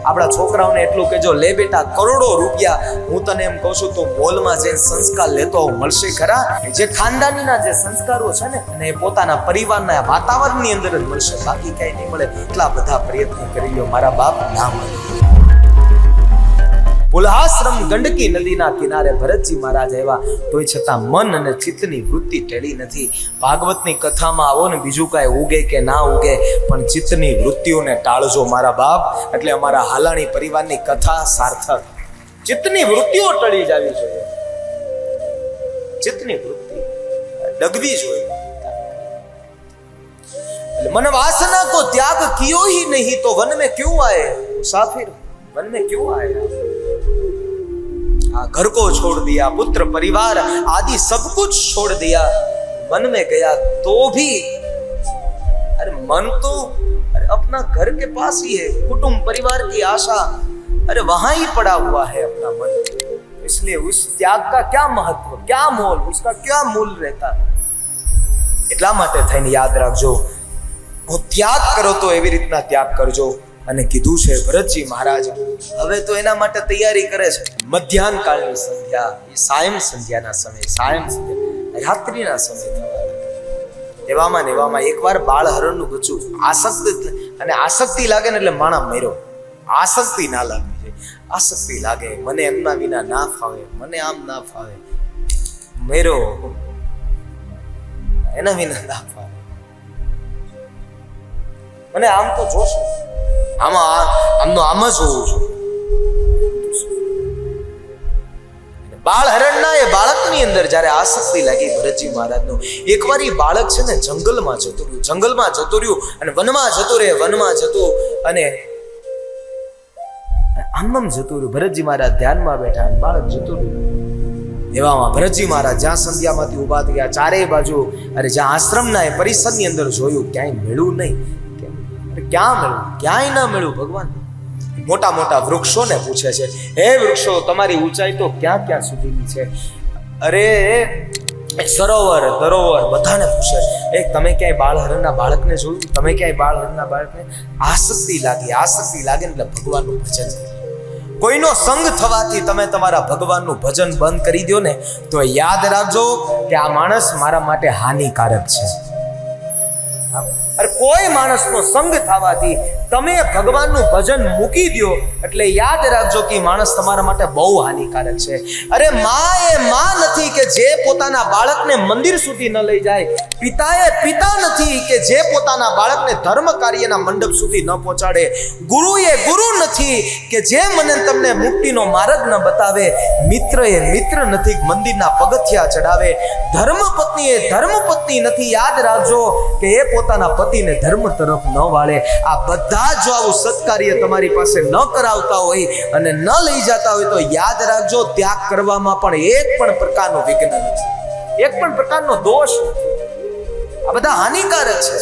આપણા છોકરાઓને એટલું કહેજો, લે બેટા કરોડો રૂપિયા હું તને એમ કહું છું તો મોલમાં જઈને સંસ્કાર લેતો મળશે ખરા. જે ખાનદાનીના જે સંસ્કારો છે ને અને એ પોતાના પરિવારના વાતાવરણની અંદર જ મળશે, બાકી કઈ નહીં મળે. એટલા બધા પ્રયત્નો કરી લો, મારા બાપ ના મળે. પુલહાશ્રમ ગંડકી નદીના કિનારે ભરતજી મહારાજ આવ્યા, તોય છતાં મન અને ચિત્તની વૃત્તિ ટેળી નથી. ભાગવતની કથામાં આવો ને બીજું કાંઈ ઉગે કે ના ઉગે, પણ ચિત્તની વૃત્તિઓને ટાળજો મારા બાપ. એટલે અમારા હાલાણી પરિવારની કથા સાર્થક. ચિત્તની વૃત્તિઓ ટળી જવી જોઈએ, ચિત્તની વૃત્તિ ડગવી જોઈએ. मन वासना को त्याग कियो ही नहीं तो वन में क्यों आए मुसाफिर, वन में क्यों आए. घर को छोड़ दिया, पुत्र परिवार आदि सब कुछ छोड़ दिया, वन में गया तो भी अरे मन तो अरे अपना घर के पास ही है, कुटुंब परिवार की आशा अरे वहां ही पड़ा हुआ है अपना मन. इसलिए उस त्याग का क्या महत्व, क्या मोल, उसका क्या मूल रहता. એટલા માટે થઈને યાદ રાખજો, હું ત્યાગ કરો તો એવી રીતના ત્યાગ કરજો. અને કીધું છે ભરતજી મહારાજ હવે તો એના માટે તૈયારી કરે છે. મધ્યાહન કાળની સંધ્યા, એ સાયમ સંધ્યાના સમય, સાયમ સંધ્યા રાત્રિના સમય થવા. એવામાં ને એવામાં એકવાર બાળ હરણનું બચ્ચું આસક્તિ લાગે ને એટલે માણા મર્યો. આસક્તિ ના લાગવી જોઈએ, આસક્તિ લાગે મને એમના વિના ના ફાવે, મને આમ ના ફાવે, મર્યો એના વિના ના ફાવે, મને આમ તો જોશે, આમનો આમ જ હોવું જોઈએ. બાળ હરણના એ બાળકની અંદર જ્યારે આસક્તિ લાગી ભરતજી મહારાજનું, એકવાર એ બાળક છે ને જંગલમાં જતું રહ્યું અને વનમાં જતું રહે, વનમાં જતું અને આમ જતું રહ્યું. ભરતજી મહારાજ ધ્યાનમાં બેઠા અને બાળક જતું રહ્યું. એવામાં ભરતજી મહારાજ જ્યાં સંધ્યામાંથી ઉભા થયા, ચારેય બાજુ અરે જ્યાં આશ્રમના એ પરિસરની અંદર જોયું, ક્યાંય મળ્યું નહીં. ક્યાં મળ્યું? ક્યાંય ના મળ્યું. ભગવાન મોટા મોટા વૃક્ષોને પૂછે છે, હે વૃક્ષો તમારી ઊંચાઈ તો ક્યાં ક્યાં સુધીની છે? અરે સરોવર ધરોવર બધાને પૂછે, તમે ક્યાંય બાળહરણના બાળકને જોયું? તમે ક્યાંય બાળહરણના બાળકને? આસક્તિ લાગે એટલે ભગવાનનું ભજન. કોઈનો સંગ થવાથી તમે તમારા ભગવાનનું ભજન બંધ કરી દો ને તો યાદ રાખજો કે આ માણસ મારા માટે હાનિકારક છે. અરે કોઈ માણસનો સંગ થવાથી તમે ભગવાનનું ભજન મૂકી દો એટલે યાદ રાખજો કે માણસ તમારા માટે બહુ હાનિકારક છે. અરે માં એ માં નથી કે જે પોતાના બાળકને મંદિર સુધી ન લઈ જાય. પિતા એ પિતા નથી કે જે પોતાના બાળકને ધર્મ કાર્યના મંડપ સુધી ન પહોંચાડે. ગુરુ એ ગુરુ નથી કે જે મને તમને મુક્તિનો માર્ગ ન બતાવે. મિત્ર એ મિત્ર નથી મંદિરના પગથિયા ચડાવે. ધર્મપત્ની એ ધર્મપત્ની નથી. યાદ રાખજો કે એ પોતાના પતિને ધર્મ તરફ ન વાળે. આ બધા જો આવું સત્કાર્ય તમારી પાસે ન કરાવતા હોય અને ન લઈ જતા હોય તો યાદ રાખજો ત્યાગ કરવામાં પણ એક પણ પ્રકારનો વિઘ્ન નથી, એક પણ પ્રકારનો દોષ નથી. આ બધા હાનિકારક છે.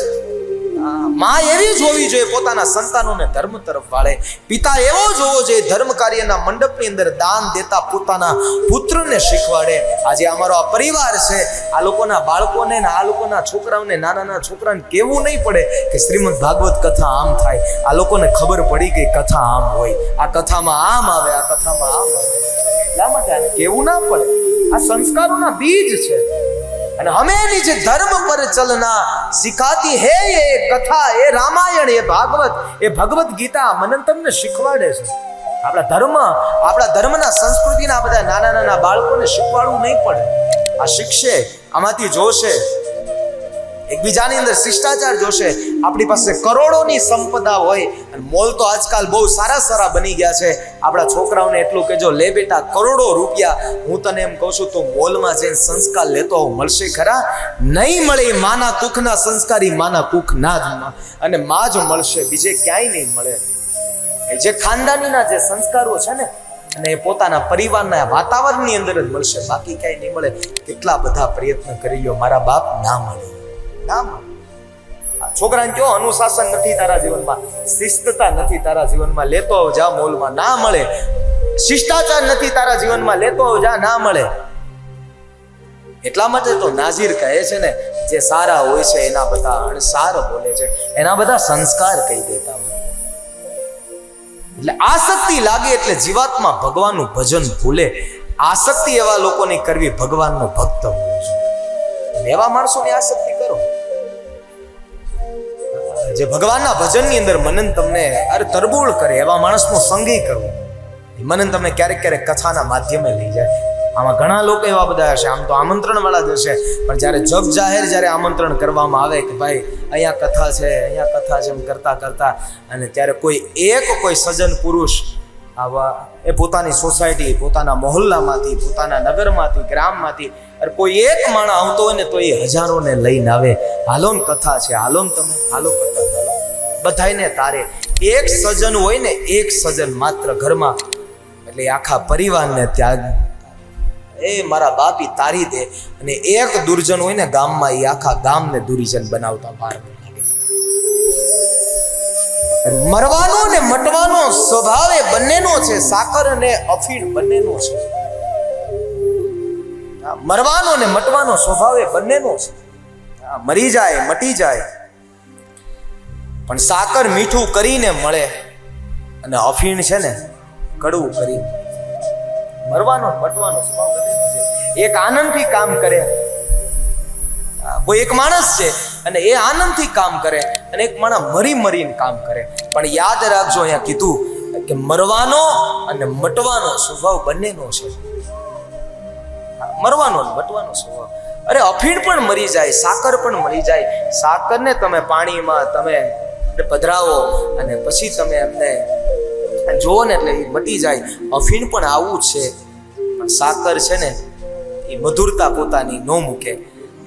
માં એવી જ હોવી જોઈએ પોતાના સંતાનોને ધર્મ તરફ વાળે. પિતા એવો જ હોવો જોઈએ ધર્મ કાર્યના મંડપની અંદર દાન દેતા પોતાના પુત્રને શીખવાડે. આજે અમારો આ પરિવાર છે, આ લોકોના બાળકોને ને આ લોકોના છોકરાઓને, નાના છોકરાને કેવું નહીં પડે કે શ્રીમદ ભાગવત કથા આમ થાય. આ લોકોને ખબર પડી કે કથા આમ હોય, આ કથામાં આમ આવે, આ કથામાં આમ આવે. એટલા માટે આને કેવું ના પડે. આ સંસ્કારોના બીજ છે. અને હમેની જે ધર્મ પર ચલના સિખાતી હે એ કથા, એ રામાયણ, એ ભાગવત, એ ભગવદ ગીતા મને તમને શીખવાડે છે. આપણા ધર્મના સંસ્કૃતિના બધા નાના બાળકોને શીખવાડવું નહીં પડે. આ શીખશે, આમાંથી જોશે, એકબીજાની અંદર શિષ્ટાચાર જોશે. આપણી પાસે કરોડોની સંપદા હોય અને મોલ તો આજકાલ બહુ સારા બની ગયા છે. આપણા છોકરાઓને એટલું કહેજો, લે બેટા કરોડો રૂપિયા હું તને એમ કહું છું તો મોલમાં જઈને સંસ્કાર લેતો મળશે ખરા? નહીં મળે. માના કુખના સંસ્કારી માના કુખ ના જ અને માં જ મળશે, બીજે ક્યાંય નહીં મળે. જે ખાનદાનીના જે સંસ્કારો છે ને અને એ પોતાના પરિવારના વાતાવરણની અંદર જ મળશે, બાકી ક્યાંય નહીં મળે. કેટલા બધા પ્રયત્ન કરી લો મારા બાપ, ના મળે. છોકરાને કયો અનુશાસન નથી તારા જીવનમાં, શિસ્તતા નથી તારા જીવનમાં, લેતો આવ જા મોલમાં, ના મળે. શિષ્ટાચાર નથી તારા જીવનમાં, લેતો આવ જા, ના મળે. એટલા માટે તો નાઝીર કહે છે ને, જે સારા હોય છે એના બધા અણસાર બોલે છે, એના બધા સંસ્કાર કહી દેતા હોય. એટલે આસક્તિ લાગે એટલે જીવાત્મા ભગવાનનું ભજન ભૂલે. આસક્તિ એવા લોકોની કરવી ભગવાનનો ભક્ત હોવો જોઈએ. એવા માણસોની આસક્તિ કરો જે ભગવાનના ભજનની અંદર મનન તમને તરબોળ કરે. એવા માણસનો સંગી કરવો. મનન તમને ક્યારેક ક્યારેક કથાના માધ્યમે લઈ જાય. આમાં ઘણા લોકો એવા બધા હશે, આમ તો આમંત્રણ વાળા જ હશે, પણ જ્યારે જગ જાહેર જ્યારે આમંત્રણ કરવામાં આવે કે ભાઈ અહીંયા કથા છે, અહીંયા કથા છે, એમ કરતા કરતા અને ત્યારે કોઈ સજ્જન પુરુષ આવા એ પોતાની સોસાયટી, પોતાના મોહલ્લામાંથી, પોતાના નગરમાંથી, ગ્રામમાંથી કોઈ એક માણસ આવતો હોય ને તો એ હજારોને લઈને આવે. હાલો ને કથા છે, હાલો ને તમે, હાલો કથા, હાલો. બધાયને તારે. એક સજ્જન હોય ને, એક સજ્જન માત્ર ઘરમાં, એટલે આખા પરિવારને ત્યાગ. એ મારા બાપી તારી દે. અને એક દુર્જન હોય ને ગામમાં, એ આખા ગામને દુર્જન બનાવતા પાર લાગે. મરવાનો ને મટવાનો સ્વભાવ એ બંનેનો છે. સાકર અને અફીણ બંનેનો છે. મરવાનો ને મટવાનો સ્વભાવ એ બંનેનો છે. મરી જાય, મટી જાય, પણ સાકર મીઠું કરીને મળે અને અફીણ છે ને કડવું કરી. મરવાનો મટવાનો સ્વભાવ બંનેનો છે. એક આનંદથી કામ કરે, કોઈ એક માણસ છે અને એ આનંદથી કામ કરે, અને એક માણસ મરીને કામ કરે. પણ યાદ રાખજો, અહીંયા કીધું કે મરવાનો અને મટવાનો સ્વભાવ બંનેનો છે. મરવાનો અને મટવાનો સ્વભાવ. અરે અફીણ પણ મરી જાય, સાકર પણ મરી જાય. સાકરને તમે પાણીમાં તમે પધરાવો અને પછી તમે એમને જોવો ને એટલે એ મટી જાય. અફીણ પણ આવું છે, પણ સાકર છે ને એ મધુરતા પોતાની ન મૂકે,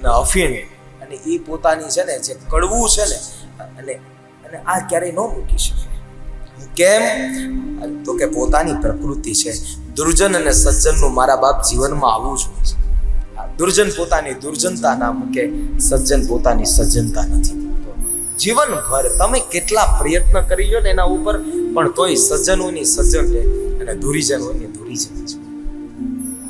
ને અફીણ અને એ પોતાની છે ને જે કડવું છે ને અને આ ક્યારેય ન મૂકી શકે. કેમ? તો કે પોતાની પ્રકૃતિ છે. દુર્જન અને સજ્જનનું મારા બાપ જીવનમાં આવવું જ હોય છે. દુર્જન પોતાની દુર્જનતા ના મૂકે, સજ્જન પોતાની સજ્જનતા નથી મૂકતો. જીવનભર તમે કેટલા પ્રયત્ન કરી લો ને એના ઉપર, પણ તોય સજ્જનોની સજ્જન રહે અને ધુરીજનોની ધુરીજન છે.